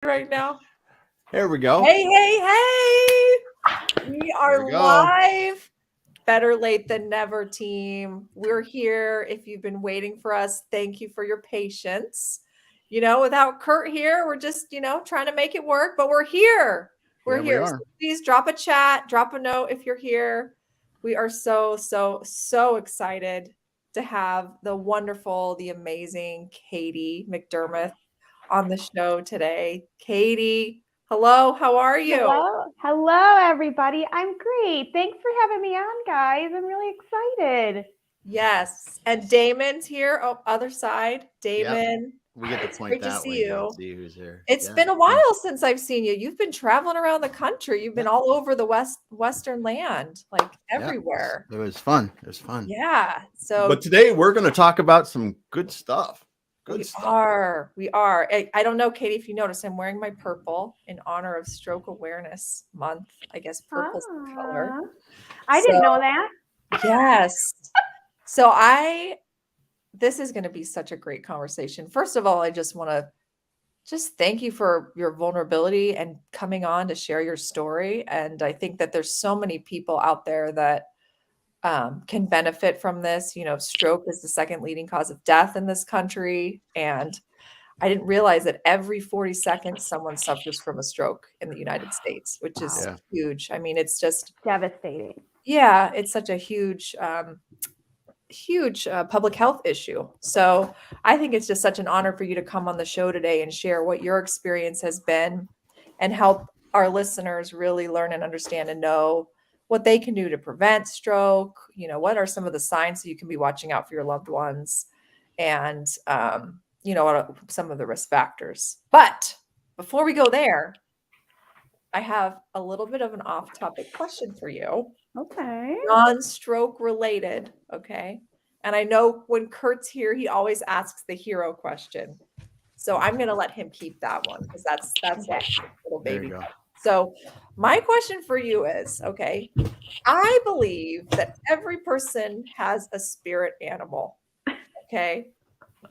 right now. Here we go. Hey. We There are we go. live. Better late than never, team. We're here. If you've been waiting for us, thank you for your patience. Without Kurt here, we're just, trying to make it work, but we're here. We're Here we here. So are. please drop a chat, drop a note if you're here. We are so excited to have the wonderful, the amazing Kati McDermith on the show today. Kati, hello, how are you? Hello, everybody. I'm great. Thanks for having me on, guys. I'm really excited. Yes. And Damon's here. Oh, other side. Yep. Damon, We get to it's point great to that see way here and you. see who's here. It's Yeah. been a while since I've seen you. You've been traveling around the country. You've been Yep. all over the Western land, like Yep. everywhere. It was fun. It was fun. Yeah. So But today we're going to talk about some good stuff. Good we stuff. are. We are. I don't know, Kati, if you noticed, I'm wearing my purple in honor of Stroke Awareness Month. I guess purple's the color. Ah, I So didn't know that. yes. So this is going to be such a great conversation. First of all, I just want to just thank you for your vulnerability and coming on to share your story. And I think that there's so many people out there that can benefit from this. Stroke is the second leading cause of death in this country. And I didn't realize that every 40 seconds someone suffers from a stroke in the United States, which is Wow. Yeah. huge. I mean, it's just, Devastating. yeah, it's such a huge public health issue. So I think it's just such an honor for you to come on the show today and share what your experience has been and help our listeners really learn and understand and know what they can do to prevent stroke. What are some of the signs that you can be watching out for your loved ones, and what are some of the risk factors. But before we go there, I have a little bit of an off-topic question for you, Okay. non-stroke related, okay? And I know when Kurt's here, he always asks the hero question. So I'm going to let him keep that one because that's Okay. like little There you baby. go. So my question for you is, okay, I believe that every person has a spirit animal, okay?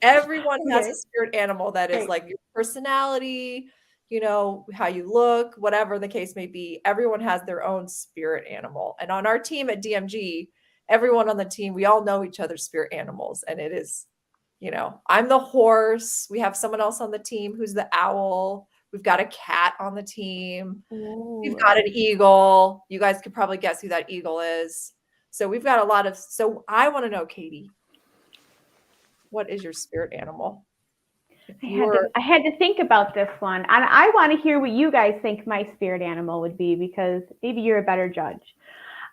Everyone has Okay. a spirit animal that is Great. like your personality, how you look, whatever the case may be. Everyone has their own spirit animal. And on our team at DMG, everyone on the team, we all know each other's spirit animals. And it is, I'm the horse. We have someone else on the team who's the owl. We've got a cat on the team. We've Ooh. got an eagle. You guys could probably guess who that eagle is. So we've got a lot of, so I want to know, Kati, what is your spirit animal? If I had to think about this one. And I want to hear what you guys think my spirit animal would be because maybe you're a better judge.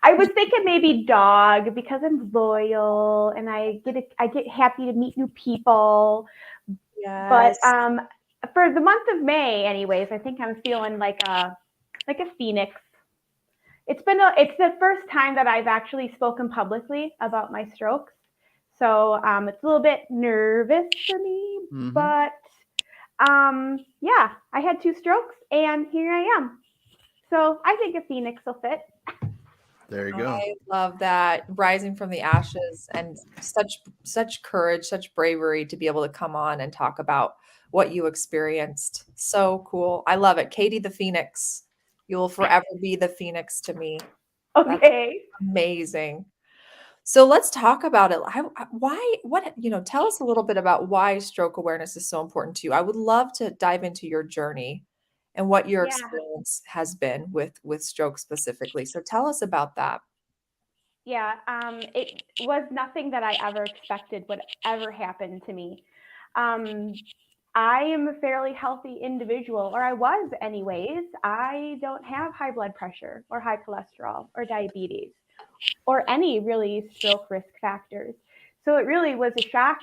I was thinking maybe dog because I'm loyal and I get happy to meet new people. But yes. for the month of May, anyways, I think I'm feeling like a phoenix. It's the first time that I've actually spoken publicly about my strokes, so it's a little bit nervous for me. Mm-hmm. But yeah, I had 2 strokes and here I am. So I think a phoenix will fit. There you go. I love that, rising from the ashes, and such courage, such bravery to be able to come on and talk about what you experienced. So cool. I love it. Kati the Phoenix. You will forever be the Phoenix to me. That's Okay. amazing. So let's talk about it. Tell us a little bit about why stroke awareness is so important to you. I would love to dive into your journey and what your Yeah. experience has been with stroke specifically. So tell us about that. Yeah. It was nothing that I ever expected would ever happen to me. Um, I am a fairly healthy individual, or I was, anyways. I don't have high blood pressure or high cholesterol or diabetes or any really stroke risk factors. So it really was a shock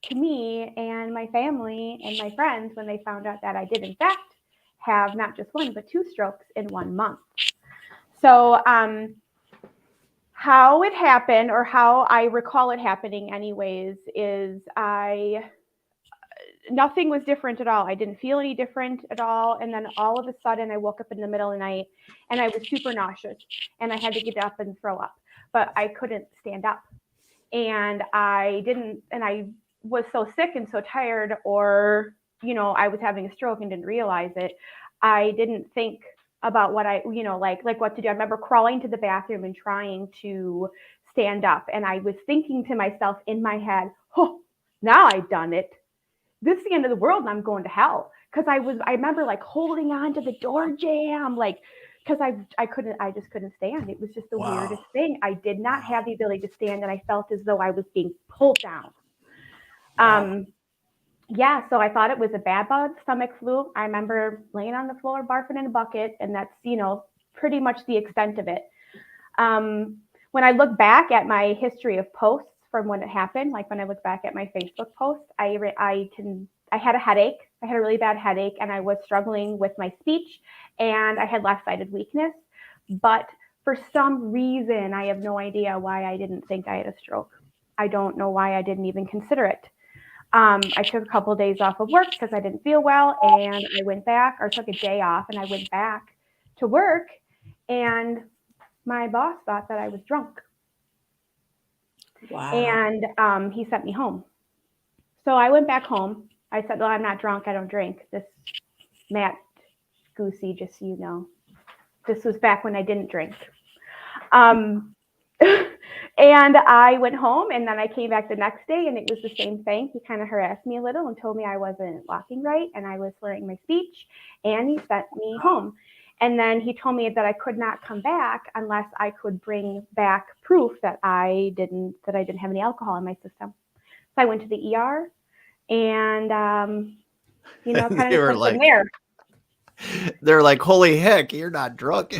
to me and my family and my friends when they found out that I did, in fact, have not just one, but 2 strokes in 1 month. So, how it happened, or how I recall it happening, anyways, is nothing was different at all. I didn't feel any different at all. And then all of a sudden, I woke up in the middle of the night and I was super nauseous and I had to get up and throw up, but I couldn't stand up. And I was so sick and so tired, or I was having a stroke and didn't realize it, I didn't think about what I, like what to do. I remember crawling to the bathroom and trying to stand up. And I was thinking to myself in my head, oh, now I've done it. This is the end of the world and I'm going to hell. Cause I remember like holding on to the door jamb, like, cause I just couldn't stand. It was just the weirdest thing. I did not have the ability to stand and I felt as though I was being pulled down. Yeah, so I thought it was a bad bug, stomach flu. I remember laying on the floor, barfing in a bucket, and that's, pretty much the extent of it. When I look back at my history of posts from when it happened, like when I look back at my Facebook posts, I had a headache. I had a really bad headache, and I was struggling with my speech, and I had left-sided weakness. But for some reason, I have no idea why I didn't think I had a stroke. I don't know why I didn't even consider it. I took a couple of days off of work because I didn't feel well, and I went back, or took a day off, and I went back to work, and my boss thought that I was drunk. Wow. And he sent me home. So I went back home. I said, well, I'm not drunk. I don't drink. This Matt Goosey, just so you know. This was back when I didn't drink. And I went home, and then I came back the next day, and it was the same thing. He kind of harassed me a little and told me I wasn't walking right and I was slurring my speech, and he sent me home. And then he told me that I could not come back unless I could bring back proof that I didn't have any alcohol in my system. So I went to the ER, and kind of They were went like, from there. they're like, holy heck, you're not drunk.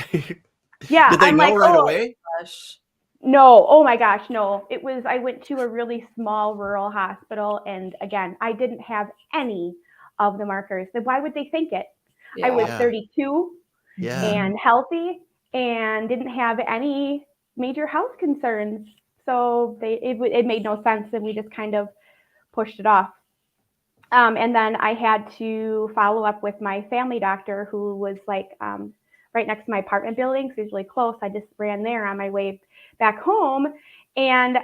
Yeah, Did they I'm know like, right oh, away? gosh. No, oh my gosh, no. I went to a really small rural hospital, and again, I didn't have any of the markers. Then why would they think it? I was 32 and healthy and didn't have any major health concerns. So it made no sense, and we just kind of pushed it off. And then I had to follow up with my family doctor, who was like right next to my apartment building, so he's really close. I just ran there on my way back home, and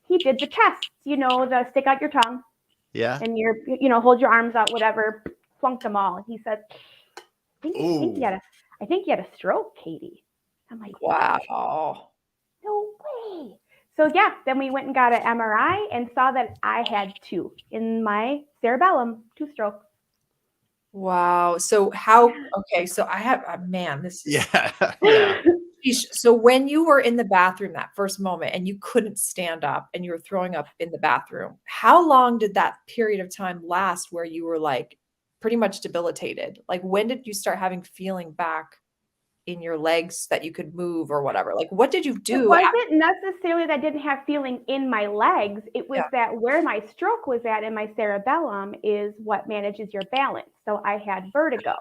he did the tests, the stick out your tongue, and hold your arms out, whatever, flunked them all. He said, I think you had a stroke, Katie. I'm like, wow. No way. So yeah, then we went and got an MRI and saw that I had 2 in my cerebellum, 2 strokes. Wow. So so I have, man, this is. Yeah. So when you were in the bathroom that first moment and you couldn't stand up and you were throwing up in the bathroom, how long did that period of time last where you were like pretty much debilitated? Like when did you start having feeling back in your legs that you could move or whatever? Like what did you do? It wasn't necessarily that I didn't have feeling in my legs. It was that where my stroke was at in my cerebellum is what manages your balance. So I had vertigo,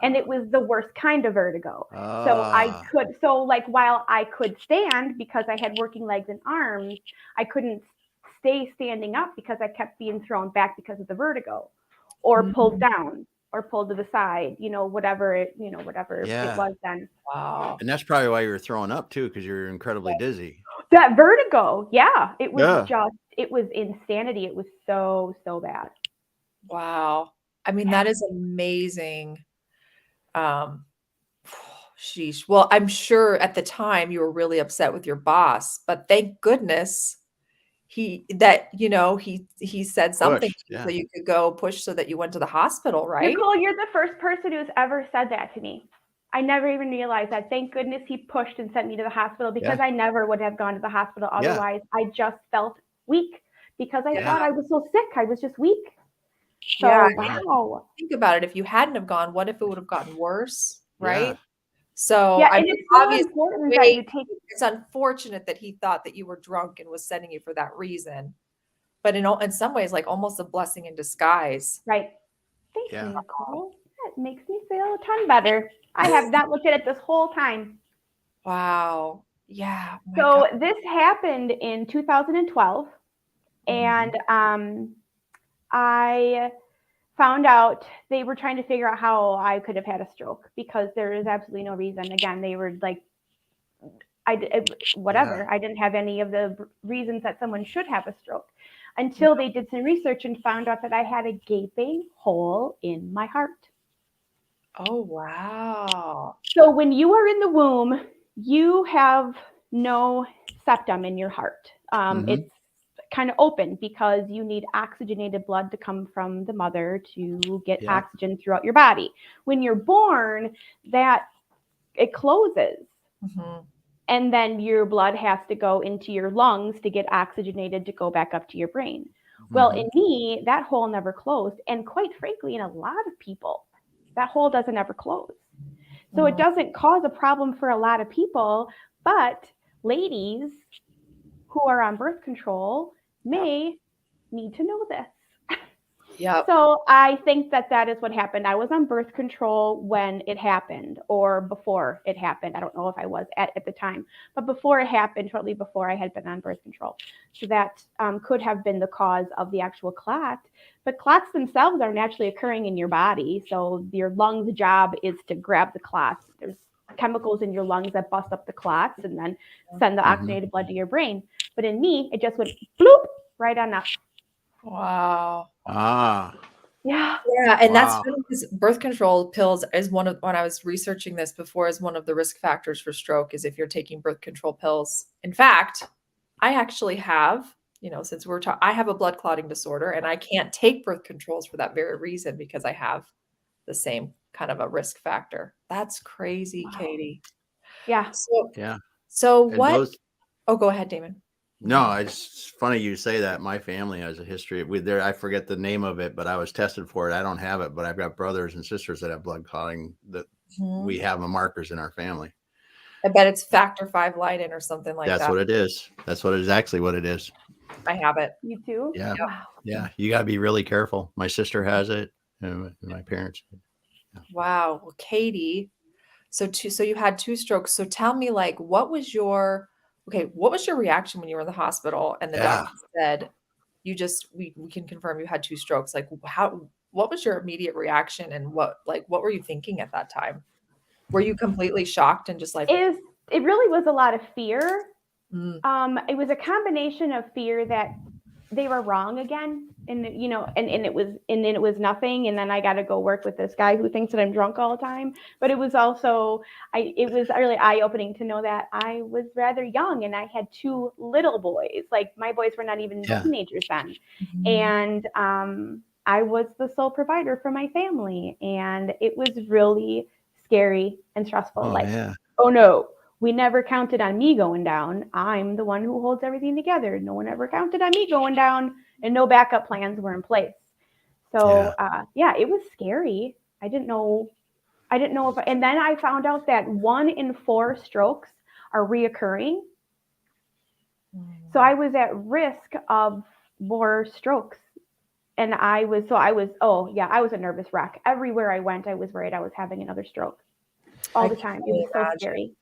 and it was the worst kind of vertigo. So like while I could stand because I had working legs and arms, I couldn't stay standing up because I kept being thrown back because of the vertigo, or pulled down, or pulled to the side, whatever it was then. Wow. And that's probably why you were throwing up too, because you're incredibly dizzy. That vertigo, it was it was insanity. It was so bad. Wow. I mean, that is amazing. Sheesh. Well, I'm sure at the time you were really upset with your boss, but thank goodness he said something so you could go push so that you went to the hospital, right? Nicole, you're the first person who's ever said that to me. I never even realized that. Thank goodness he pushed and sent me to the hospital, because I never would have gone to the hospital otherwise. I just felt weak because I thought I was so sick. I was just weak. So, wow. Think about it. If you hadn't have gone, what if it would have gotten worse, right? Yeah. So and it's so important that you take. It's unfortunate that he thought that you were drunk and was sending you for that reason, but in some ways, like almost a blessing in disguise. Right. Thank you, Nicole. That makes me feel a ton better. I have not looked at it this whole time. Wow. Yeah. So this happened in 2012, and I found out they were trying to figure out how I could have had a stroke, because there is absolutely no reason. Again, they were like, whatever. I didn't have any of the reasons that someone should have a stroke. until they did some research and found out that I had a gaping hole in my heart. Oh, wow. So when you are in the womb, you have no septum in your heart. It's kind of open because you need oxygenated blood to come from the mother to get oxygen throughout your body. When you're born, that it closes. And then your blood has to go into your lungs to get oxygenated to go back up to your brain. Well, in me, that hole never closed. And quite frankly, in a lot of people, that hole doesn't ever close. So it doesn't cause a problem for a lot of people, but ladies who are on birth control may need to know this. So I think that is what happened. I was on birth control when it happened or before it happened. I don't know if I was at the time, but before it happened, shortly before I had been on birth control. So that could have been the cause of the actual clot. But clots themselves are naturally occurring in your body. So your lungs' job is to grab the clots. There's chemicals in your lungs that bust up the clots and then send the oxygenated blood to your brain. But in me, it just went bloop right on up. Wow. Yeah. And that's funny because birth control pills is when I was researching this before, is one of the risk factors for stroke is if you're taking birth control pills. In fact, I actually have, since I have a blood clotting disorder and I can't take birth controls for that very reason because I have the same kind of a risk factor. That's crazy, Katie. Yeah. So what? Go ahead, Damon. No, it's funny you say that. My family has a history there. I forget the name of it, but I was tested for it. I don't have it, but I've got brothers and sisters that have blood clotting that we have markers in our family. I bet it's factor 5 Leiden or something like that. That's what it is. That's exactly what it is. I have it. You too? Yeah. Wow. Yeah. You got to be really careful. My sister has it and my parents. Yeah. Wow. Well, Katie, so you had 2 strokes. So tell me, what was your reaction when you were in the hospital and the doctor said we can confirm you had 2 strokes? What was your immediate reaction and what were you thinking at that time? Were you completely shocked and just like it really was a lot of fear. It was a combination of fear that they were wrong again, and it was nothing, and then I got to go work with this guy who thinks that I'm drunk all the time. But it was also it was really eye-opening to know that I was rather young and I had 2 little boys. Like my boys were not even teenagers then, and I was the sole provider for my family, and it was really scary and stressful. Oh no, we never counted on me going down. I'm the one who holds everything together. No one ever counted on me going down, and no backup plans were in place. So it was scary. I didn't know and then I found out that 1 in 4 strokes are reoccurring. So I was at risk of more strokes. And I was a nervous wreck. Everywhere I went, I was worried I was having another stroke all the time. It was so scary.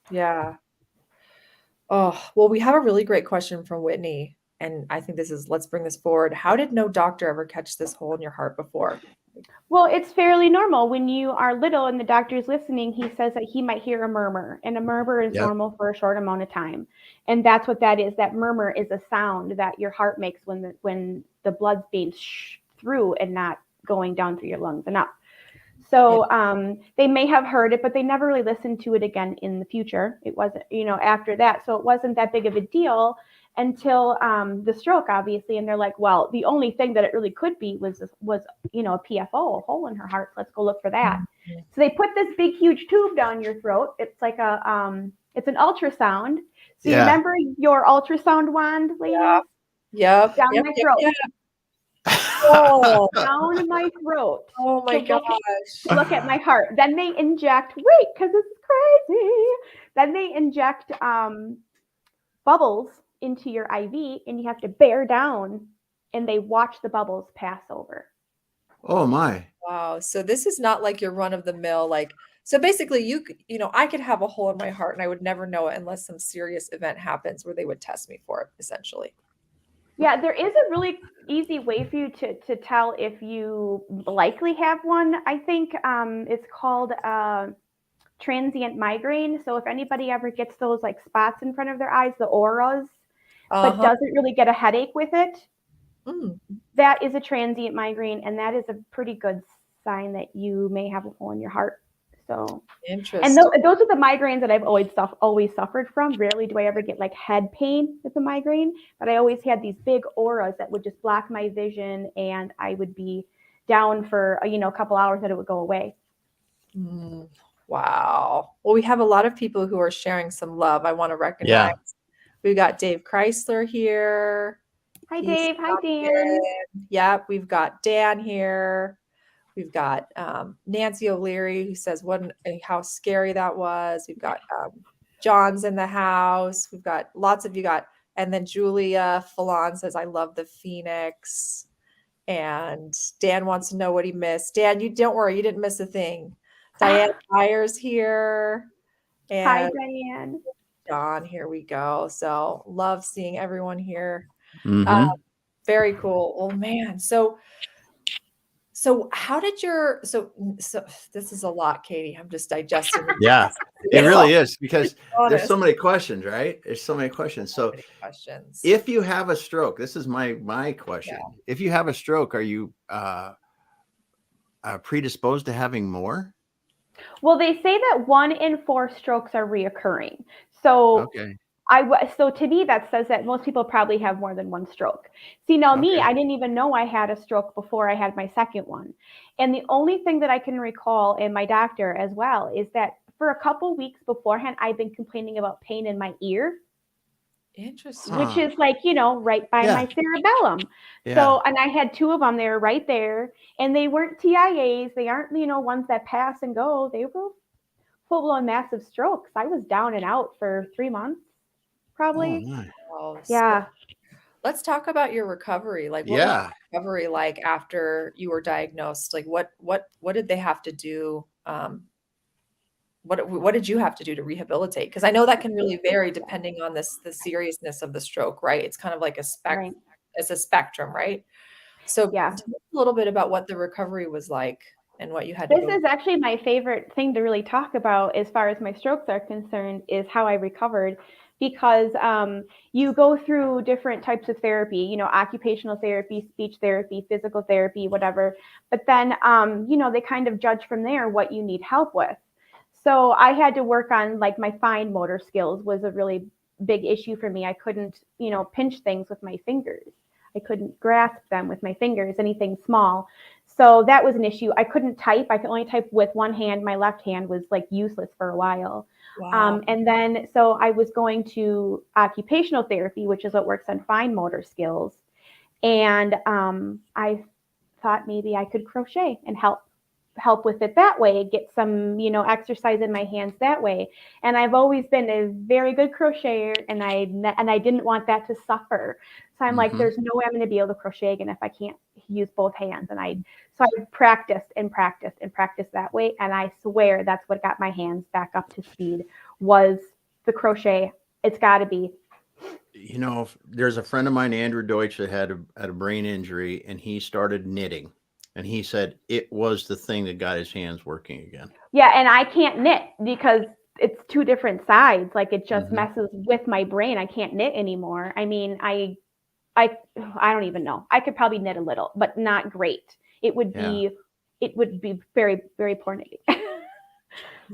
Yeah. Oh, well, we have a really great question from Whitney. And I think let's bring this forward. How did no doctor ever catch this hole in your heart before? Well, it's fairly normal. When you are little and the doctor's listening, he says that he might hear a murmur. And a murmur is normal for a short amount of time. And that's what that is. That murmur is a sound that your heart makes when the blood's being through and not going down through your lungs and up. So they may have heard it, but they never really listened to it again in the future. It wasn't, after that. So it wasn't that big of a deal until the stroke, obviously. And they're like, well, the only thing that it really could be was a PFO, a hole in her heart. Let's go look for that. So they put this big, huge tube down your throat. It's like it's an ultrasound. So you remember your ultrasound wand, ladies? Yeah. Down my throat. Yeah. Oh, down my throat. Oh my gosh. Look at my heart. Then they inject, because this is crazy. Then they inject bubbles into your IV and you have to bear down and they watch the bubbles pass over. Oh my. Wow. So this is not like your run of the mill, so basically I could have a hole in my heart and I would never know it unless some serious event happens where they would test me for it, essentially. Yeah, there is a really easy way for you to tell if you likely have one. I think it's called transient migraine. So if anybody ever gets those spots in front of their eyes, the auras, but doesn't really get a headache with it, Mm, That is a transient migraine, and that is a pretty good sign that you may have a hole in your heart. So, and interesting. those are the migraines that I've always suffered from. Rarely do I ever get like head pain with a migraine, but I always had these big auras that would just block my vision, and I would be down for a couple hours, and it would go away. Mm, wow. Well, we have a lot of people who are sharing some love. I want to recognize. Yeah. We've got Dave Chrysler here. Hi, He's Dave. Hi, popped Dan. in. Yep, we've got Dan here. We've got Nancy O'Leary who says how scary that was. We've got John's in the house. We've got lots of you and then Julia Fallon says, I love the Phoenix. And Dan wants to know what he missed. Dan, you don't worry, you didn't miss a thing. Diane Byers here. Hi, And Diane. Dawn, here we go. So love seeing everyone here. Mm-hmm. Very cool. Oh man. So how did so this is a lot, Katie. I'm just digesting. Yeah, it really is, because there's so Honest. many questions, right? There's so many questions. So Many questions. if you have a stroke, this is my question. Yeah. If you have a stroke, are you predisposed to having more? Well, they say that 1 in 4 strokes are reoccurring. So Okay. so to me, that says that most people probably have more than 1 stroke. See, now me, Okay. I didn't even know I had a stroke before I had my second one. And the only thing that I can recall, and my doctor as well, is that for a couple weeks beforehand, I've been complaining about pain in my ear, Interesting. which is like, right by my cerebellum. Yeah. So, and I had 2 of them, they were right there, and they weren't TIAs. They aren't, ones that pass and go. They were full-blown massive strokes. I was down and out for 3 months, probably. Oh, my. Oh, Yeah. Let's talk about your recovery. Like, what was your recovery like after you were diagnosed? Like, what did they have to do? What did you have to do to rehabilitate? Because I know that can really vary depending on the seriousness of the stroke, right? It's kind of like Right. it's a spectrum, right? So Yeah. tell us a little bit about what the recovery was like and what you had to This go is actually my favorite thing to really talk about as far as my strokes are concerned, is how I recovered, because you go through different types of therapy, occupational therapy, speech therapy, physical therapy, whatever. But then, they kind of judge from there what you need help with. So I had to work on like my fine motor skills was a really big issue for me. I couldn't, pinch things with my fingers. I couldn't grasp them with my fingers, anything small. So that was an issue. I couldn't type. I could only type with one hand. My left hand was like useless for a while. Wow. And then, so I was going to occupational therapy, which is what works on fine motor skills. And I thought maybe I could crochet and help with it that way, get some, exercise in my hands that way. And I've always been a very good crocheter, and I didn't want that to suffer. So I'm like, there's no way I'm going to be able to crochet again if I can't use both hands. So I practiced and practiced and practiced that way. And I swear that's what got my hands back up to speed, was the crochet. It's got to be. There's a friend of mine, Andrew Deutsch, that had a brain injury, and he started knitting. And he said it was the thing that got his hands working again. Yeah, and I can't knit because it's 2 different sides. Like, it just messes with my brain. I can't knit anymore. I mean, I don't even know. I could probably knit a little, but not great. It would be very, very poor knitting.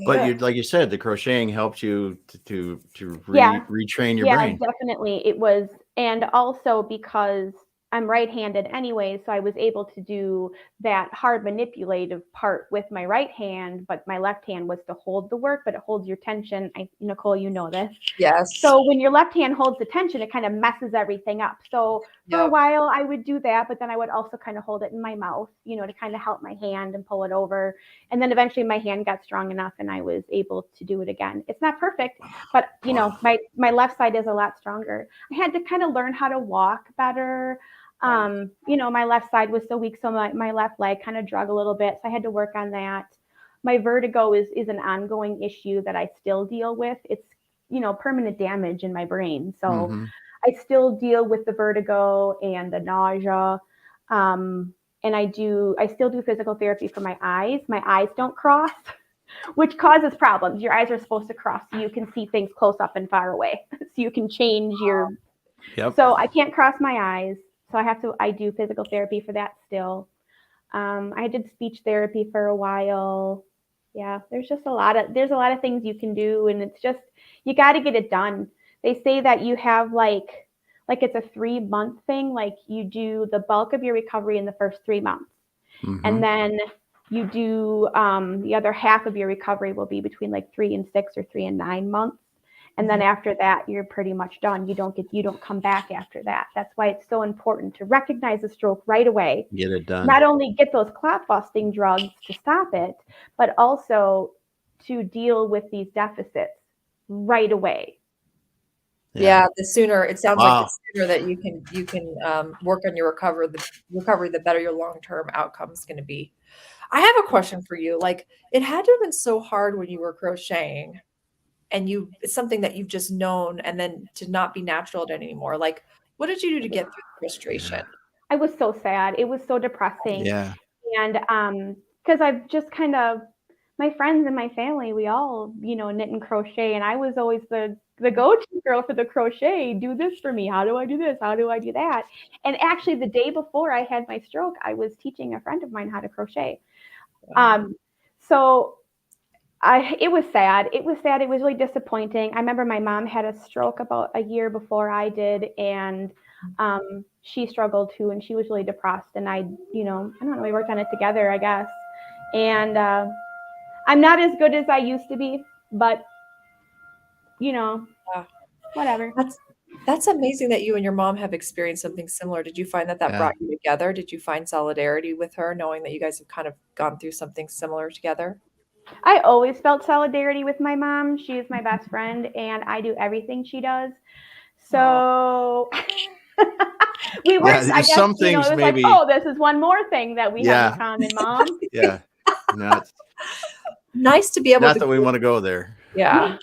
But like you said, the crocheting helped you to retrain your brain. Yeah, definitely. It was, and also because I'm right-handed anyway, so I was able to do that hard manipulative part with my right hand, but my left hand was to hold the work, but it holds your tension. Nicole, you know this. Yes. So when your left hand holds the tension, it kind of messes everything up. So for a while I would do that, but then I would also kind of hold it in my mouth, to kind of help my hand and pull it over. And then eventually my hand got strong enough and I was able to do it again. It's not perfect, but my left side is a lot stronger. I had to kind of learn how to walk better. My left side was so weak, so my left leg kind of drug a little bit. So I had to work on that. My vertigo is an ongoing issue that I still deal with. It's, permanent damage in my brain. So I still deal with the vertigo and the nausea. And I still do physical therapy for my eyes. My eyes don't cross, which causes problems. Your eyes are supposed to cross so you can see things close up and far away. So you can change your. Yep. So I can't cross my eyes. So I do physical therapy for that still. I did speech therapy for a while. Yeah, there's a lot of things you can do, and it's just, you got to get it done. They say that you have like it's a 3-month thing. Like you do the bulk of your recovery in the first 3 months. And then you do the other half of your recovery will be between like 3 and 6 or 3 and 9 months. And then after that, you're pretty much done. You don't come back after that. That's why it's so important to recognize a stroke right away. Get it done. Not only get those clot busting drugs to stop it, but also to deal with these deficits right away. Yeah, the sooner, it sounds like the sooner that you can work on your recovery, the better your long-term outcome is going to be. I have a question for you. Like, it had to have been so hard when you were crocheting, and it's something that you've just known, and then to not be natural at it anymore. Like, what did you do to get through the frustration? I was so sad. It was so depressing. Yeah. And because I've just kind of, my friends and my family, we all, knit and crochet, and I was always the go-to girl for the crochet. Do this for me. How do I do this? How do I do that? And actually, the day before I had my stroke, I was teaching a friend of mine how to crochet. So it was sad. It was sad. It was really disappointing. I remember my mom had a stroke about a year before I did, and she struggled too, and she was really depressed. And I don't know, we worked on it together, I guess. And I'm not as good as I used to be, but whatever. That's amazing that you and your mom have experienced something similar. Did you find that brought you together? Did you find solidarity with her, knowing that you guys have kind of gone through something similar together? I always felt solidarity with my mom. She is my best friend, and I do everything she does. So we were, I guess, some things it was maybe, like, oh, this is one more thing that we have in common, Mom. Yeah. No, nice to be able not that we want to go there. Yeah.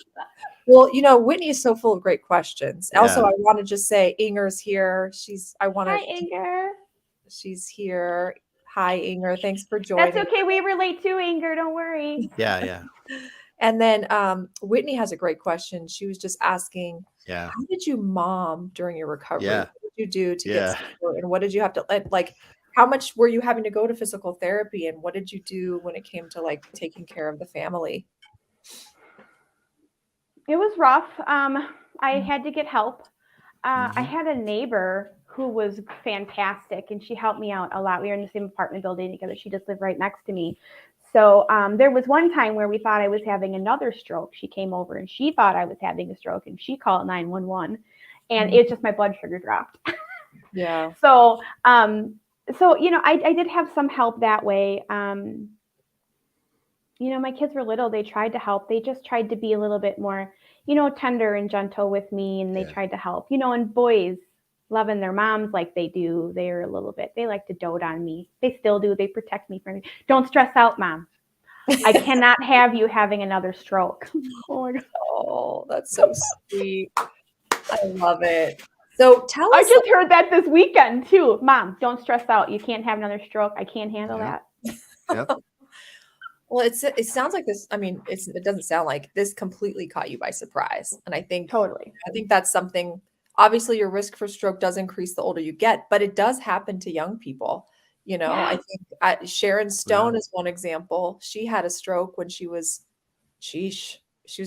Well, Whitney is so full of great questions. Yeah. Also, I want to just say Inger's here. Hi, Inger. She's here. Hi, Inger. Thanks for joining. That's okay. We relate to Inger. Don't worry. Yeah. And then Whitney has a great question. She was just asking, how did you mom during your recovery? Yeah. What did you do to get support? And what did you have to, like, how much were you having to go to physical therapy? And what did you do when it came to like taking care of the family? It was rough. I had to get help. I had a neighbor who was fantastic, and she helped me out a lot. We were in the same apartment building together. She just lived right next to me. So there was one time where we thought I was having another stroke. She came over and she thought I was having a stroke, and she called 911, and it's just my blood sugar dropped. Yeah. So I did have some help that way. My kids were little. They tried to help. They just tried to be a little bit more, tender and gentle with me, and they tried to help. And boys loving their moms like they do, they like to dote on me. They still do. They protect me from me. Don't stress out, Mom. I cannot have you having another stroke. Oh, that's so sweet. I love it. So tell us. I just heard that this weekend too. Mom, don't stress out. You can't have another stroke. I can't handle that. Yep. Well, it sounds like this. I mean, it doesn't sound like this completely caught you by surprise. And I think that's something. Obviously, your risk for stroke does increase the older you get, but it does happen to young people. I think Sharon Stone is one example. She had a stroke when she was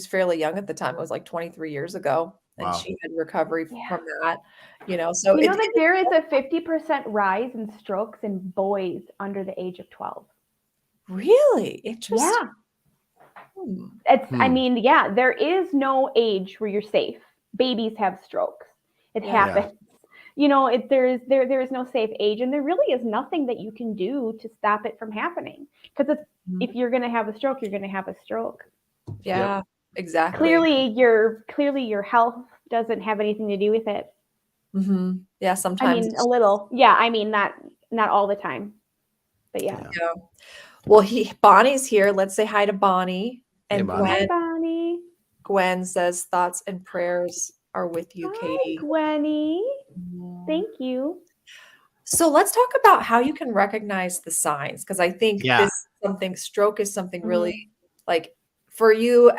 fairly young at the time. It was like 23 years ago. And she had recovery from that, so that there is a 50% rise in strokes in boys under the age of 12. Really? Interesting. Yeah. I mean, there is no age where you're safe. Babies have strokes. It happens. There is no safe age, and there really is nothing that you can do to stop it from happening. Because if you're going to have a stroke, you're going to have a stroke. Yeah. Exactly. Clearly your health doesn't have anything to do with it. Mm-hmm. Yeah, sometimes. I mean, a little. Yeah, I mean, not all the time. But yeah. Well, Bonnie's here. Let's say hi to Bonnie. And hey, Bonnie. Hi, Bonnie. Gwen says thoughts and prayers are with you, Katie. Hi, Gwenny. Thank you. So let's talk about how you can recognize the signs, because I think stroke is something really like for you,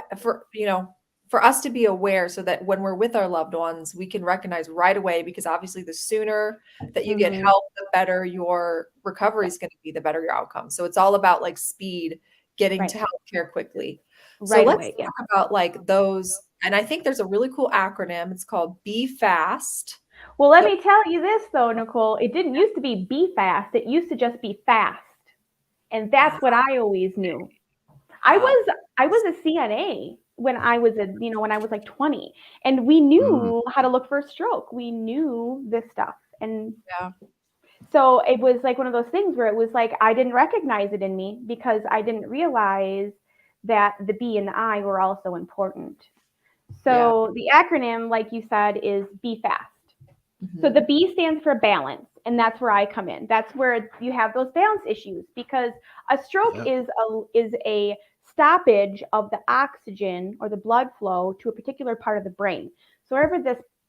for us to be aware so that when we're with our loved ones, we can recognize right away, because obviously the sooner that you get help, the better your recovery is going to be, the better your outcome. So it's all about like speed, getting to healthcare quickly. So Right let's away. Yeah. talk about like those. And I think there's a really cool acronym. It's called Be Fast. Well, let me tell you this though, Nicole, it didn't used to be fast. It used to just be fast. And that's what I always knew. I was a CNA when I was when I was like 20, and we knew how to look for a stroke. We knew this stuff. And so it was like one of those things where it was like I didn't recognize it in me because I didn't realize that the B and the I were also important. So the acronym, like you said, is Be Fast. So the B stands for balance, and that's where I come in. That's where you have those balance issues, because a stroke is a stoppage of the oxygen or the blood flow to a particular part of the brain. So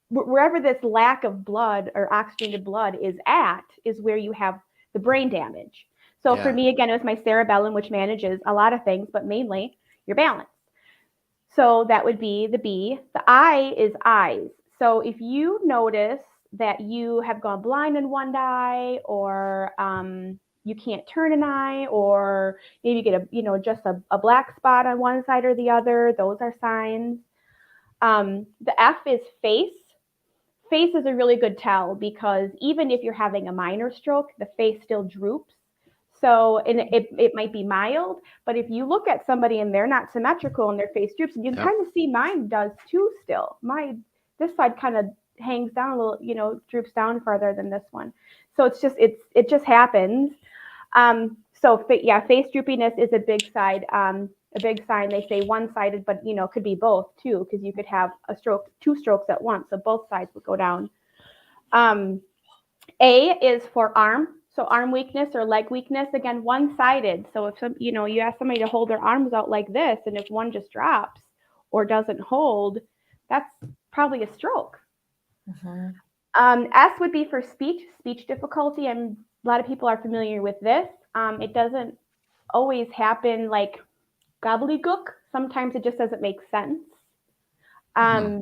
wherever this lack of blood or oxygenated blood is at is where you have the brain damage. So for me, again, it was my cerebellum, which manages a lot of things, but mainly your balance. So that would be the B. The I is eyes. So if you notice that you have gone blind in one eye, or you can't turn an eye, or maybe you get just a black spot on one side or the other, those are signs. The F is face. Face is a really good tell, because even if you're having a minor stroke, the face still droops. So, and it might be mild, but if you look at somebody and they're not symmetrical and their face droops, and you can kind of see mine does too still. This side kind of hangs down a little, droops down farther than this one. So it just happens. So face droopiness is a big side, a big sign. They say one-sided, but could be both too, because you could have a stroke, 2 strokes at once, so both sides would go down. A is for arm. So arm weakness or leg weakness, again, one-sided. So if you ask somebody to hold their arms out like this, and if one just drops or doesn't hold, that's probably a stroke. S would be for speech difficulty, and a lot of people are familiar with this. It doesn't always happen like gobbledygook. Sometimes it just doesn't make sense. Or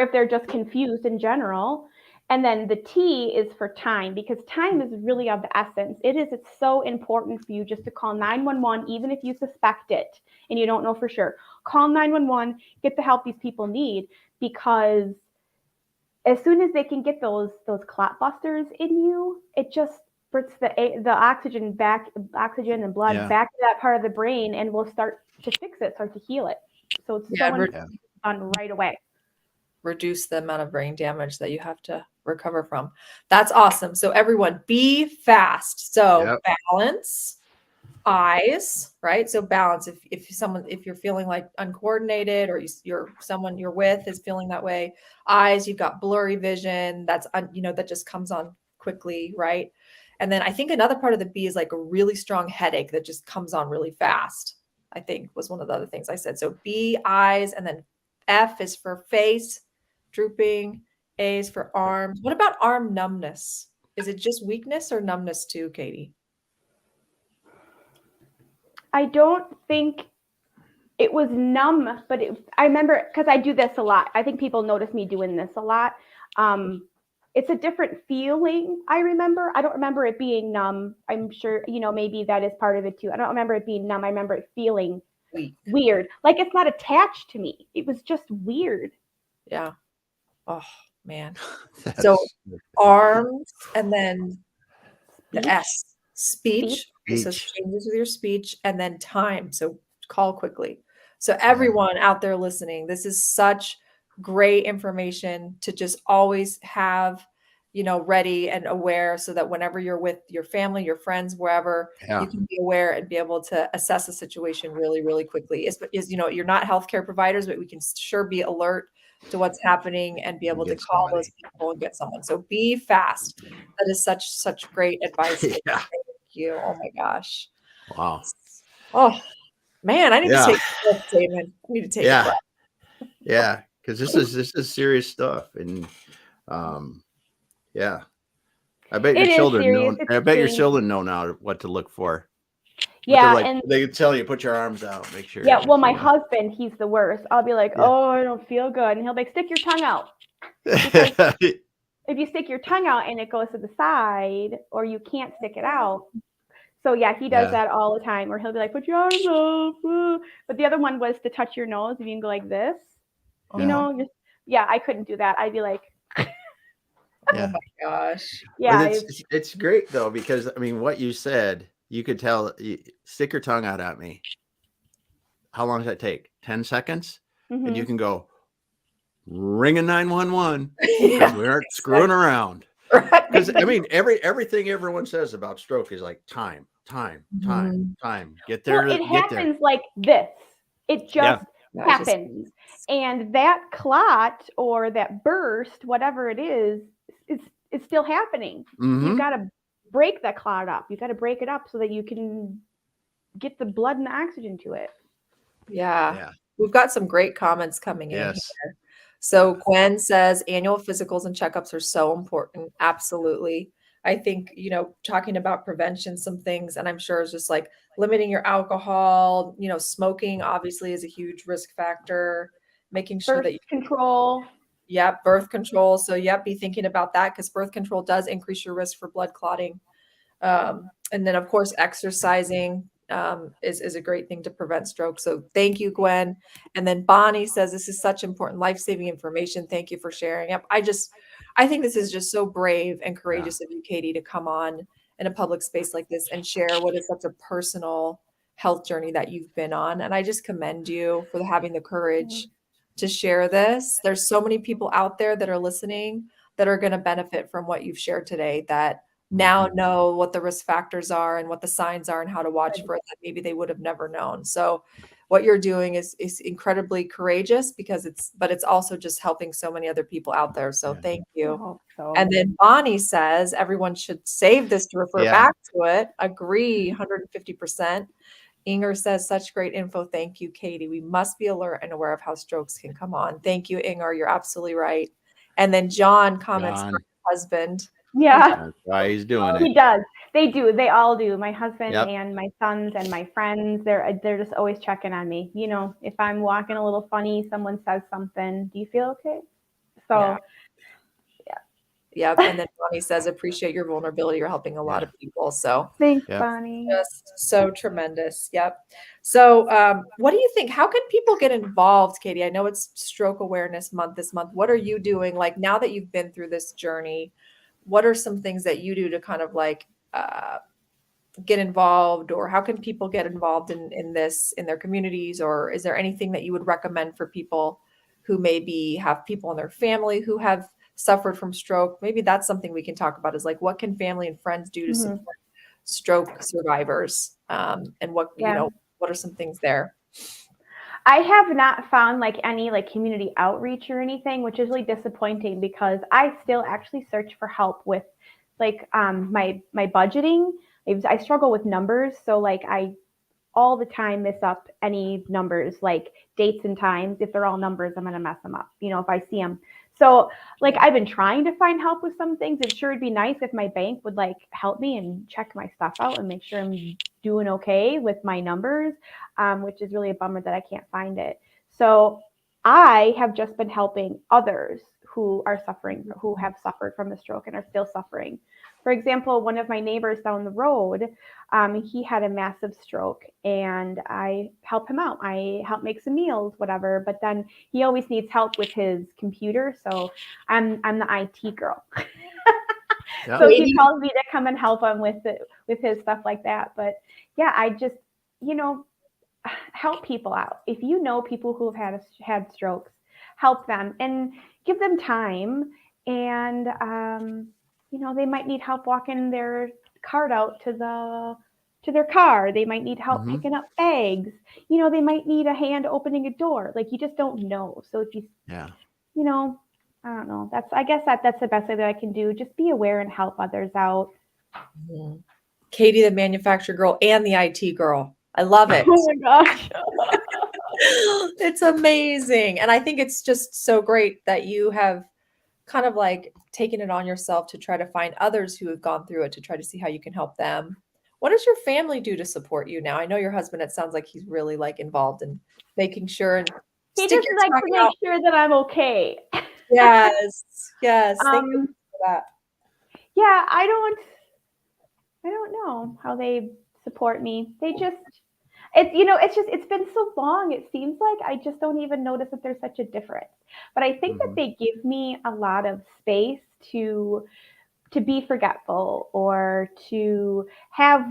if they're just confused in general. And then the T is for time, because time is really of the essence. It's so important for you just to call 911, even if you suspect it and you don't know for sure. Call 911, get the help these people need, because as soon as they can get those clot busters in you, it just brings the oxygen and blood back to that part of the brain, and will start to fix it, start to heal it. So it's so important done right away. Reduce the amount of brain damage that you have to recover from. That's awesome. So everyone, be fast. So balance, eyes, right? So balance. If you're feeling like uncoordinated, or someone you're with is feeling that way, eyes, you've got blurry vision. That's that just comes on quickly, right? And then I think another part of the B is like a really strong headache that just comes on really fast, I think was one of the other things I said. So B, eyes, and then F is for face, drooping. A is for arms. What about arm numbness? Is it just weakness or numbness too, Katie? I don't think it was numb, but I remember, because I do this a lot. I think people notice me doing this a lot. It's a different feeling, I remember. I don't remember it being numb. I'm sure, maybe that is part of it too. I don't remember it being numb. I remember it feeling weird. Like it's not attached to me. It was just weird. Yeah. Oh, man. So arms, and then the S, speech. So changes with your speech, and then time. So call quickly. So everyone out there listening, this is such great information to just always have, ready and aware, so that whenever you're with your family, your friends, wherever, you can be aware and be able to assess the situation really, really quickly. You're not healthcare providers, but we can sure be alert to what's happening and be able to call those people and get someone. So be fast. That is such great advice. Thank you. Oh my gosh. Wow. Oh man, I need to take a breath, Damon. I need to take a breath. Yeah, because this is serious stuff. And I bet your children know. I bet your children know now what to look for. Yeah, like, and they tell you, put your arms out, make sure. yeah, well, my husband, he's the worst. I'll be like, oh, I don't feel good. And he'll be like, stick your tongue out. Because if you stick your tongue out and it goes to the side, or you can't stick it out. So yeah, he does that all the time, or he'll be like, put your arms up. But the other one was to touch your nose. If you can go like this, you know, just, I couldn't do that. I'd be like, oh my gosh. Yeah. But it's great though, because I mean, what you said, you could tell, stick your tongue out at me. How long does that take? 10 seconds? Mm-hmm. And you can go ring a 911 because we aren't screwing around. Because I mean, everything everyone says about stroke is like time. Get there. Well, it happens like this. It just happens. And that clot or that burst, whatever it is still happening. Mm-hmm. You've got to break that clot up. You've got to break it up so that you can get the blood and the oxygen to it. Yeah. We've got some great comments coming in here. So Gwen says annual physicals and checkups are so important. Absolutely. I think, you know, talking about prevention, some things, and I'm sure it's just like limiting your alcohol, you know, smoking obviously is a huge risk factor, making sure that control. Yep. Birth control. So be thinking about that, because birth control does increase your risk for blood clotting. And then of course, exercising is a great thing to prevent stroke. So thank you, Gwen. And then Bonnie says, this is such important life-saving information. Thank you for sharing. Yep. I think this is just so brave and courageous of you, Katie, to come on in a public space like this and share what is such a personal health journey that you've been on. And I just commend you for having the courage to share this. There's so many people out there that are listening that are going to benefit from what you've shared today, that now know what the risk factors are and what the signs are and how to watch for it that maybe they would have never known. So what you're doing is incredibly courageous, because it's also just helping so many other people out there. So thank you. And then Bonnie says everyone should save this to refer back to it. Agree 150%. Inger says, such great info. Thank you, Katie. We must be alert and aware of how strokes can come on. Thank you, Inger. You're absolutely right. And then John comments for her husband. Yeah. That's why he's doing it. He does. They do. They all do. My husband and my sons and my friends, they're just always checking on me. You know, if I'm walking a little funny, someone says something, do you feel okay? So Yep. And then Bonnie says, appreciate your vulnerability. You're helping a lot of people. So thanks, Bonnie. Just so tremendous. Yep. So what do you think? How can people get involved, Katie? I know it's Stroke Awareness Month this month. What are you doing? Like, now that you've been through this journey, what are some things that you do to kind of like get involved, or how can people get involved in this, in their communities? Or is there anything that you would recommend for people who maybe have people in their family who have suffered from stroke? Maybe that's something we can talk about, is like, what can family and friends do to support stroke survivors? And what, you know, what are some things there? I have not found like any like community outreach or anything, which is really disappointing, because I still actually search for help with like my budgeting. I struggle with numbers. So like I all the time miss up any numbers, like dates and times. If they're all numbers, I'm going to mess them up, you know, if I see them. So like I've been trying to find help with some things. It sure would be nice if my bank would like help me and check my stuff out and make sure I'm doing okay with my numbers, which is really a bummer that I can't find it. So I have just been helping others who are suffering, who have suffered from the stroke and are still suffering. For example, one of my neighbors down the road, he had a massive stroke, and I help him out. I help make some meals, whatever. But then he always needs help with his computer, so I'm the IT girl. So he calls me to come and help him with his stuff like that. But yeah, I just, you know, help people out. If you know people who have had strokes, help them and give them time. And you know, they might need help walking their cart out to their car. They might need help picking up bags. You know, they might need a hand opening a door. Like, you just don't know. So if you, you know, I don't know. I guess that's the best way that I can do. Just be aware and help others out. Katie, the manufacturer girl and the IT girl. I love it. Oh my gosh. It's amazing. And I think it's just so great that you have kind of like taken it on yourself to try to find others who have gone through it, to try to see how you can help them, What does your family do to support you now? I know your husband, it sounds like he's really like involved in making sure and He stick just your likes tongue to make out. sure that I'm okay. Yes. Yes. Thank you Um, for that. yeah, I don't know how they support me. They just, it's been so long. It seems like I just don't even notice that there's such a difference. But I think that they give me a lot of space to be forgetful or to have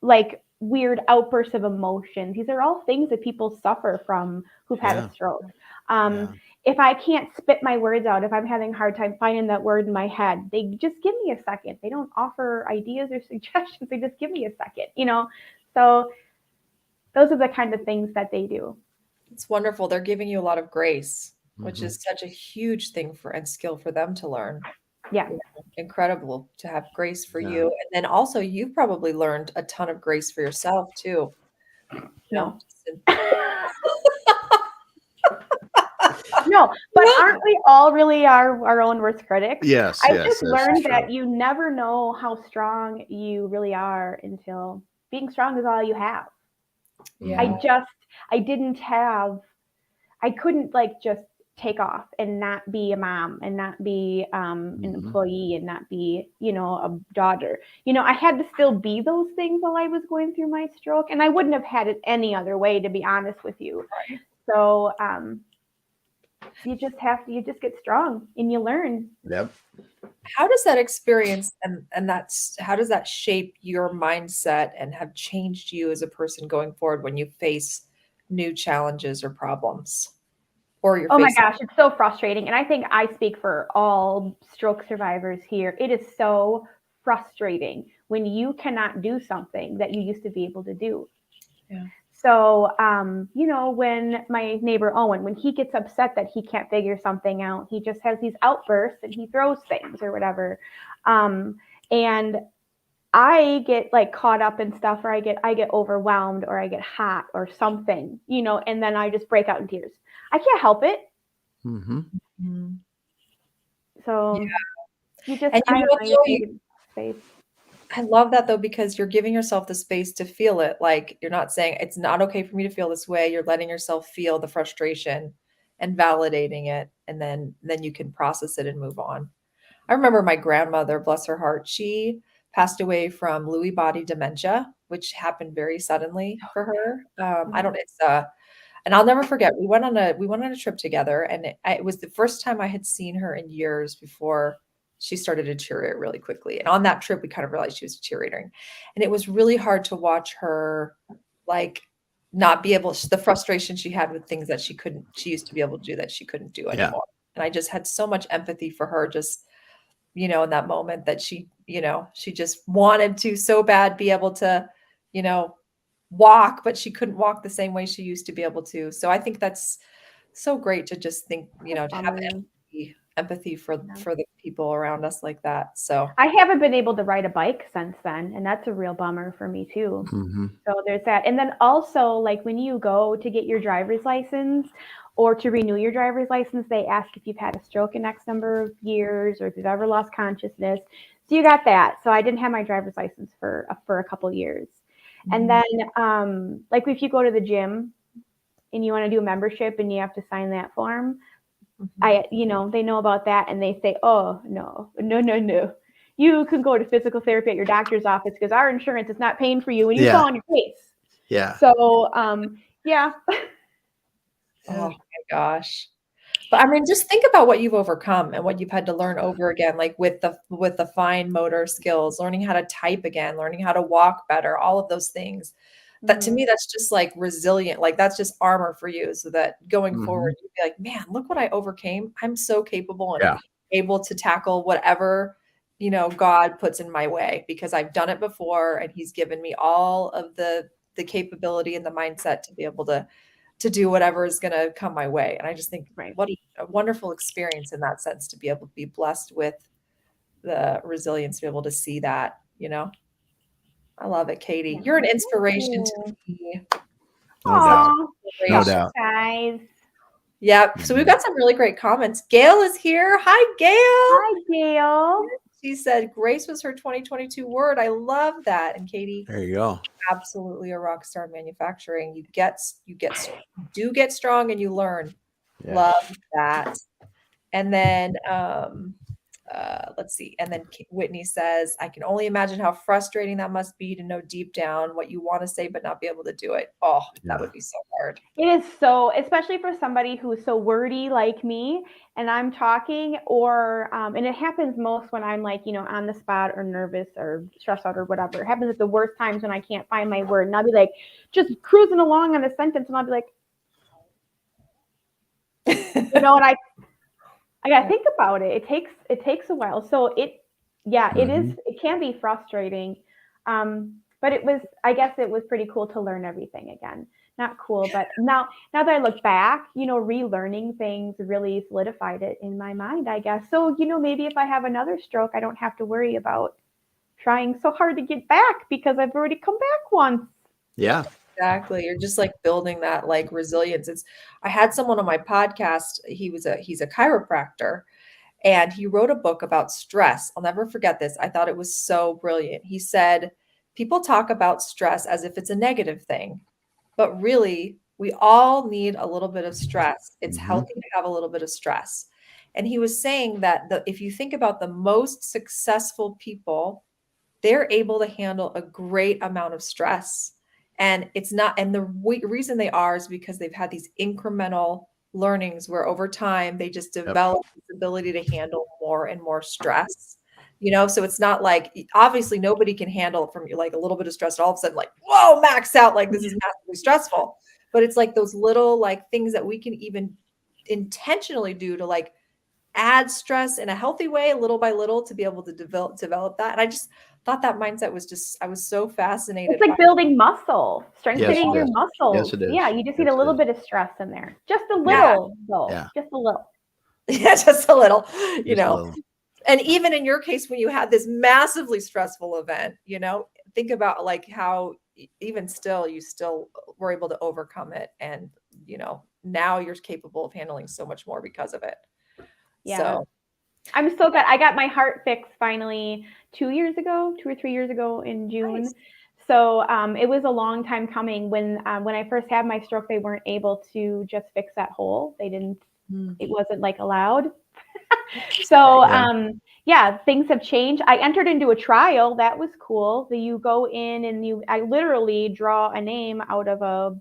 like weird outbursts of emotions. These are all things that people suffer from who've had Yeah. a stroke. Yeah. If I can't spit my words out, if I'm having a hard time finding that word in my head, they just give me a second. They don't offer ideas or suggestions. They just give me a second, So those are the kind of things that they do. It's wonderful. They're giving you a lot of grace, which Mhm. is such a huge thing for and skill for them to learn. Yeah. Incredible to have grace for Yeah. you. And then also you've probably learned a ton of grace for yourself too. No. Just in- No, but aren't we all really our own worst critics? Yes, I've yes, just that's learned true. that you never know how strong you really are until being strong is all you have. Yeah. I couldn't like just take off and not be a mom and not be an employee and not be, a daughter. I had to still be those things while I was going through my stroke, and I wouldn't have had it any other way, to be honest with you. Right. So you just get strong and you learn. Yep. How does that experience how does that shape your mindset and have changed you as a person going forward when you face new challenges or problems? Or you're Oh my facing gosh, it's so frustrating. And I think I speak for all stroke survivors here. It is so frustrating when you cannot do something that you used to be able to do. Yeah. So, when my neighbor Owen, when he gets upset that he can't figure something out, he just has these outbursts and he throws things or whatever. And I get like caught up in stuff, or I get overwhelmed, or I get hot or something, and then I just break out in tears. I can't help it. Mm-hmm. Mhm. So you just, And you I know don't what, know, you though? take space. I love that though, because you're giving yourself the space to feel it. Like you're not saying it's not okay for me to feel this way. You're letting yourself feel the frustration and validating it. And then you can process it and move on. I remember my grandmother, bless her heart, she passed away from Lewy body dementia, which happened very suddenly for her. I don't, it's and I'll never forget. We went on a trip together, and it was the first time I had seen her in years before she started to deteriorate really quickly. And on that trip, we kind of realized she was deteriorating, and it was really hard to watch her, like, not be able. The frustration she had with things that she used to be able to do that she couldn't do Yeah. anymore. And I just had so much empathy for her, just in that moment that she just wanted to so bad be able to, you know, walk, but she couldn't walk the same way she used to be able to. So I think that's so great to just think, to have empathy for Yeah. the people around us like that. So I haven't been able to ride a bike since then, and that's a real bummer for me too. Mm-hmm. So there's that. And then also, like when you go to get your driver's license or to renew your driver's license, they ask if you've had a stroke in X number of years or if you've ever lost consciousness. So you got that. So I didn't have my driver's license for a couple years. And then, like if you go to the gym and you want to do a membership and you have to sign that form, they know about that and they say, oh, no. You can go to physical therapy at your doctor's office because our insurance is not paying for you and you Yeah. fall on your face. Yeah. So, yeah. Oh my gosh. But I mean, just think about what you've overcome and what you've had to learn over again, like with the fine motor skills, learning how to type again, learning how to walk better, all of those things. That to me, that's just like resilient, like that's just armor for you, so that going forward, you'd be like, man, look what I overcame. I'm so capable and Yeah. able to tackle whatever, God puts in my way because I've done it before and he's given me all of the capability and the mindset to be able to do whatever is going to come my way. And I just think Right. what a wonderful experience in that sense to be able to be blessed with the resilience to be able to see that, I love it, Katie. Yeah. You're an Thank inspiration to you. me. No doubt. Aw, No doubt. guys. Yep. So we've got some really great comments. Gail is here. Hi, Gail. Hi, Gail. She said grace was her 2022 word. I love that. And Katie, There you go. absolutely a rock star in manufacturing. You do get strong and you learn. Yes. Love that. And then let's see. And then Whitney says, I can only imagine how frustrating that must be to know deep down what you want to say but not be able to do it. Oh, that would be so hard. It is so, especially for somebody who's so wordy like me, and I'm talking, or and it happens most when I'm like, on the spot or nervous or stressed out or whatever. It happens at the worst times when I can't find my word, and I'll be like just cruising along on a sentence, and I'll be like, and I gotta think about it. It takes a while. So it is, it can be frustrating. But I guess it was pretty cool to learn everything again. Not cool, but now that I look back, relearning things really solidified it in my mind, I guess. So, maybe if I have another stroke, I don't have to worry about trying so hard to get back because I've already come back once. Yeah. Exactly. You're just like building that like resilience. I had someone on my podcast. He's a chiropractor, and he wrote a book about stress. I'll never forget this. I thought it was so brilliant. He said, people talk about stress as if it's a negative thing, but really we all need a little bit of stress. It's healthy to have a little bit of stress. And he was saying that if you think about the most successful people, they're able to handle a great amount of stress. And the reason they are is because they've had these incremental learnings where over time they just develop this ability to handle more and more stress. So it's not like, obviously nobody can handle it from like a little bit of stress and all of a sudden like, whoa, max out, like this is massively stressful. But it's like those little like things that we can even intentionally do to like add stress in a healthy way, little by little, to be able to develop that. And I just thought that mindset was I was so fascinated. It's like building muscle, strengthening your muscles. Yes, it is. Yeah, you just need a little bit of stress in there. Just a little, though. Yeah. Just a little. Yeah, just a little, A little. And even in your case, when you had this massively stressful event, think about like how even still, you still were able to overcome it. And, now you're capable of handling so much more because of it. Yeah. So I'm so glad I got my heart fixed finally 2 or 3 years ago in June. Nice. So it was a long time coming. When I first had my stroke, they weren't able to just fix that hole. They didn't, it wasn't like allowed. So things have changed. I entered into a trial. That was cool. You go in and I literally draw a name out of a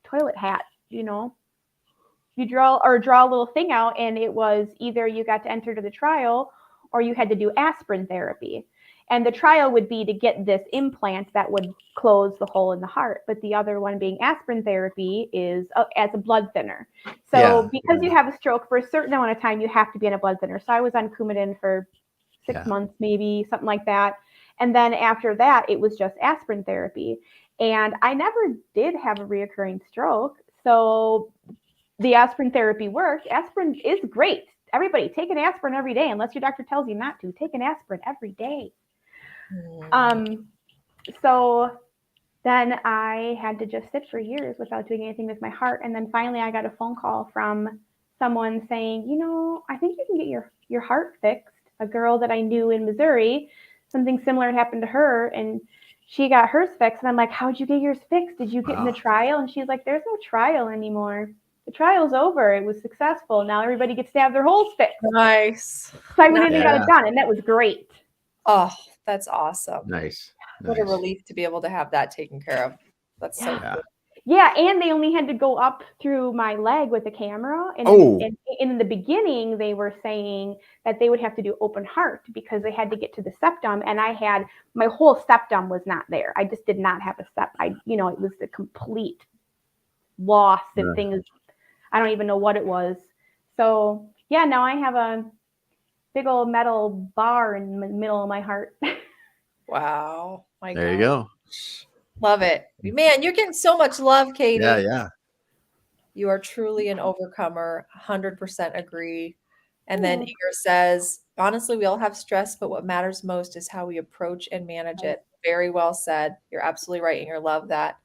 toilet hat, You draw a little thing out, and it was either you got to enter to the trial or you had to do aspirin therapy. And the trial would be to get this implant that would close the hole in the heart. But the other one being aspirin therapy is as a blood thinner. So because you have a stroke, for a certain amount of time, you have to be on a blood thinner. So I was on Coumadin for 6 months, maybe something like that. And then after that, it was just aspirin therapy. And I never did have a reoccurring stroke. So the aspirin therapy worked. Aspirin is great. Everybody take an aspirin every day, unless your doctor tells you not to. Take an aspirin every day. So then I had to just sit for years without doing anything with my heart. And then finally I got a phone call from someone saying, I think you can get your heart fixed. A girl that I knew in Missouri, something similar happened to her, and she got hers fixed. And I'm like, how'd you get yours fixed? Did you get in the trial? And she's like, there's no trial anymore. The trial's over. It was successful. Now everybody gets to have their holes fixed. Nice. So I went in and got it done, and that was great. Oh, that's awesome. Nice. What a relief to be able to have that taken care of. That's so cool. Yeah, and they only had to go up through my leg with the camera. And in the beginning, they were saying that they would have to do open heart because they had to get to the septum. And my whole septum was not there. I just did not have a septum. It was the complete loss and things. I don't even know what it was. So now I have a big old metal bar in the middle of my heart. Wow. There you go. Love it. Man, you're getting so much love, Katie. Yeah. You are truly an overcomer. 100% agree. And then Igor says, honestly, we all have stress, but what matters most is how we approach and manage it. Very well said. You're absolutely right. And you love that.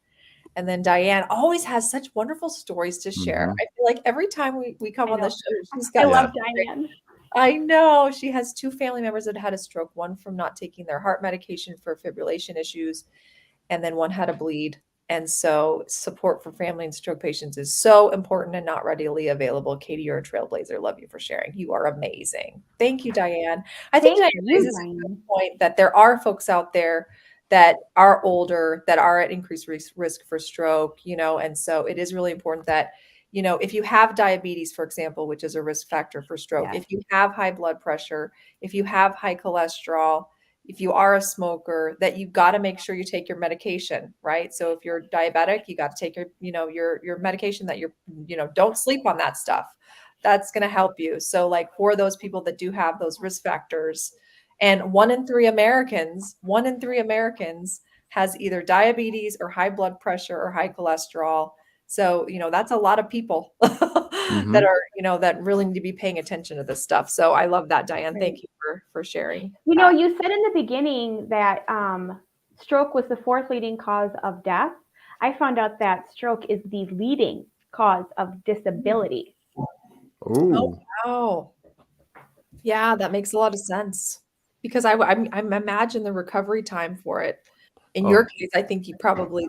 And then Diane always has such wonderful stories to share. I feel like every time we come on the show, she's got. I love Diane. I know. She has 2 family members that had a stroke, one from not taking their heart medication for fibrillation issues, and then one had a bleed. And so support for family and stroke patients is so important and not readily available. Katie, you're a trailblazer. Love you for sharing. You are amazing. Thank you, Diane. I think Thank Diane you, raises a good Diane. point that there are folks out there that are older, that are at increased risk for stroke, and so it is really important that, if you have diabetes, for example, which is a risk factor for stroke, Yes. if you have high blood pressure, if you have high cholesterol, if you are a smoker, that you got to make sure you take your medication, right? So if you're diabetic, you got to take your medication that don't sleep on that stuff. That's going to help you. So like for those people that do have those risk factors, and 1 in 3 Americans has either diabetes or high blood pressure or high cholesterol. So, that's a lot of people that are, that really need to be paying attention to this stuff. So I love that, Diane. Thank you for sharing. You said in the beginning that stroke was the 4th leading cause of death. I found out that stroke is the leading cause of disability. Oh, wow. Yeah, that makes a lot of sense because I imagine the recovery time for it. In your case, I think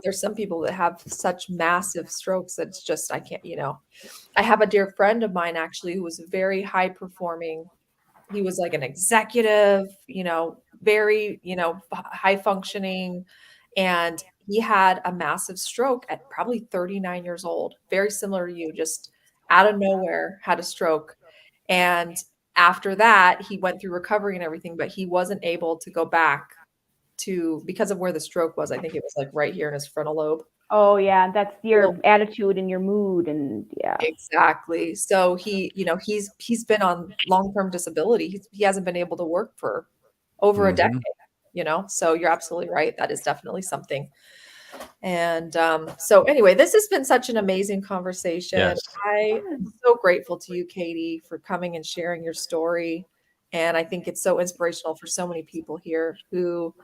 there's some people that have such massive strokes that it's just, I can't, I have a dear friend of mine actually who was very high performing. He was like an executive, very, high functioning. And he had a massive stroke at probably 39 years old, very similar to you, just out of nowhere had a stroke. And after that, he went through recovery and everything, but he wasn't able to go back because of where the stroke was. I think it was like right here in his frontal lobe. Oh yeah, that's your attitude and your mood, and yeah. Exactly. So he's been on long-term disability. He hasn't been able to work for over a decade, so you're absolutely right. That is definitely something. And so anyway, this has been such an amazing conversation. yes. I am so grateful to you, Katie, for coming and sharing your story. And I think it's so inspirational for so many people here who,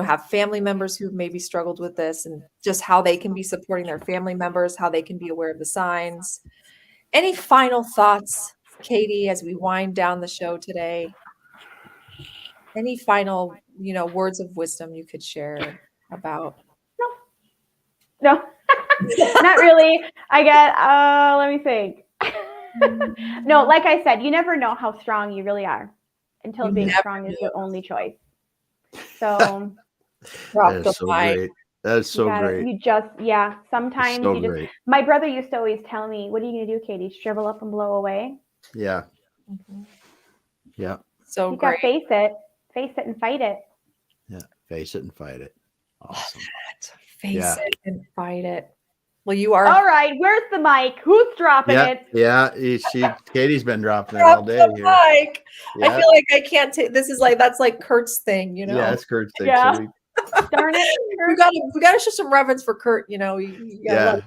have family members who maybe struggled with this, and just how they can be supporting their family members, how they can be aware of the signs. Any final thoughts, Katie, as we wind down the show today? Any final, words of wisdom you could share about? No, not really. I get, let me think. No, like I said, you never know how strong you really are until being strong is your only choice. So that is so great. That is so great. Sometimes so great. My brother used to always tell me, what are you going to do, Katie? Shrivel up and blow away? Yeah. Mm-hmm. Yeah. So you great. Gotta face it and fight it. Yeah. Face it and fight it. Awesome. Face it and fight it. Well, you are. All right. Where's the mic? Who's dropping it? Yeah. Katie's been dropping it all day here. Mic. Yeah. I feel like I can't take, that's like Kurt's thing, Yeah, it's Kurt's thing. Yeah. Darn it. Kurt. We gotta show some reverence for Kurt, you yeah.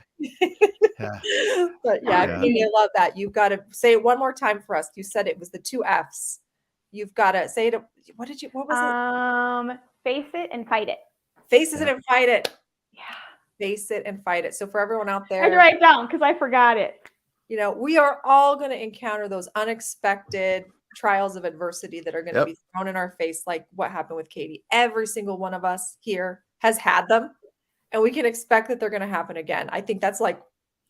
But Katie, I love that. You've got to say it one more time for us. You said it was the 2 F's. You've got to say it. What was it? Face it and fight it. Face it and fight it. Yeah. Face it and fight it. So for everyone out there, I had to write it down because I forgot it. We are all going to encounter those unexpected trials of adversity that are going to be thrown in our face, like what happened with Katie. Every single one of us here has had them, and we can expect that they're going to happen again. I think that's like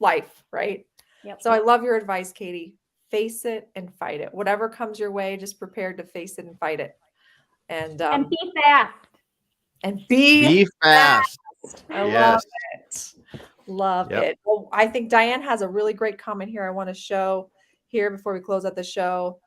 life, right? Yep. So I love your advice, Katie. Face it and fight it. Whatever comes your way, just prepared to face it and fight it. And be fast. And be fast. I love it. Love it. Well, I think Diane has a really great comment here I want to show here before we close out the show.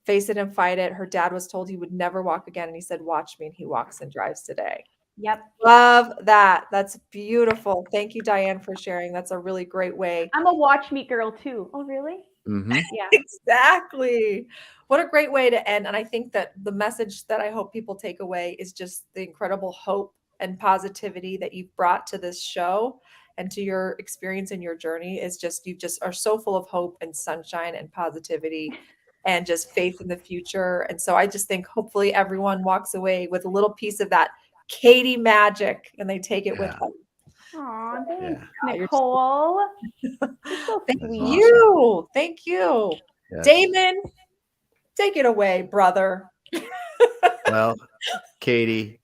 Face it and fight it. Her dad was told he would never walk again, and he said, watch me, and he walks and drives today. Yep. Love that. That's beautiful. Thank you, Diane, for sharing. That's a really great way. I'm a watch me girl too. Oh, really? Mm-hmm. Yeah. Exactly. What a great way to end. And I think that the message that I hope people take away is just the incredible hope and positivity that you've brought to this show and to your experience and your journey. Is just, you just are so full of hope and sunshine and positivity and just faith in the future. And so I just think hopefully everyone walks away with a little piece of that Katie magic and they take it with them. Aw, thanks, Nicole. So Thank you. Yes. Damon. Take it away, brother. Well, Katie,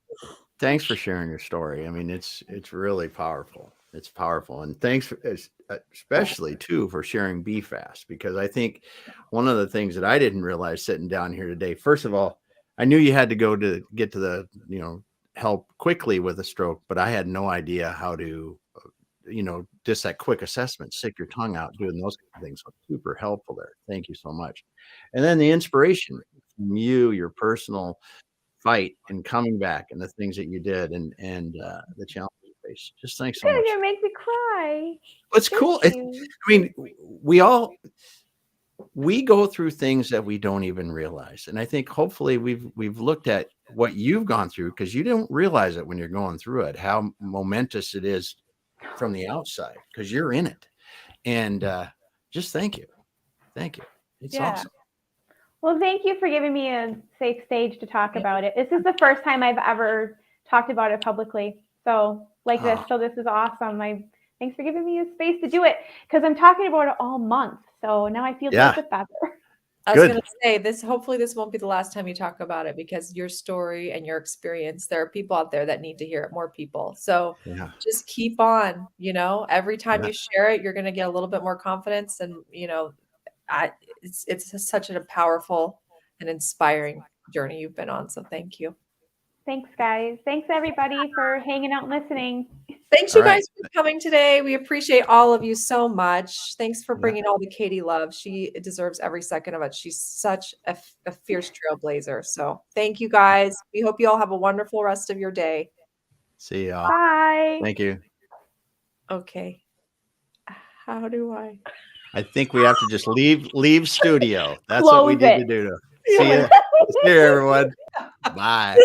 thanks for sharing your story. I mean, it's really powerful. It's powerful, and thanks for, especially too, for sharing Be Fast, because I think one of the things that I didn't realize sitting down here today. First of all, I knew you had to go to get to the help quickly with a stroke, but I had no idea how to just that quick assessment, stick your tongue out, doing those kind of things. So super helpful there. Thank you so much. And then the inspiration from you, your personal fight and coming back, and the things that you did, and the challenge you faced. Just thanks so You're much. gonna make me cry. It's cool. I mean, we go through things that we don't even realize, and I think hopefully we've looked at what you've gone through, because you don't realize it when you're going through it, how momentous it is from the outside, because you're in it. And just thank you. It's awesome. Well, thank you for giving me a safe stage to talk about it. This is the first time I've ever talked about it publicly. So this. So this is awesome. Thanks for giving me a space to do it, because I'm talking about it all month. So now I feel a little bit better. I was going to say, hopefully this won't be the last time you talk about it, because your story and your experience, there are people out there that need to hear it, more people. So just keep on, every time you share it, you're going to get a little bit more confidence. And, it's such a powerful and inspiring journey you've been on. So thank you. Thanks, guys. Thanks, everybody, for hanging out and listening. Thanks, you guys, for coming today. We appreciate all of you so much. Thanks for bringing all the Katie love. She deserves every second of it. She's such a fierce trailblazer. So thank you, guys. We hope you all have a wonderful rest of your day. See y'all. Bye. Thank you. Okay. How do I think we have to just leave studio. That's what we need to do. See you, everyone. Bye.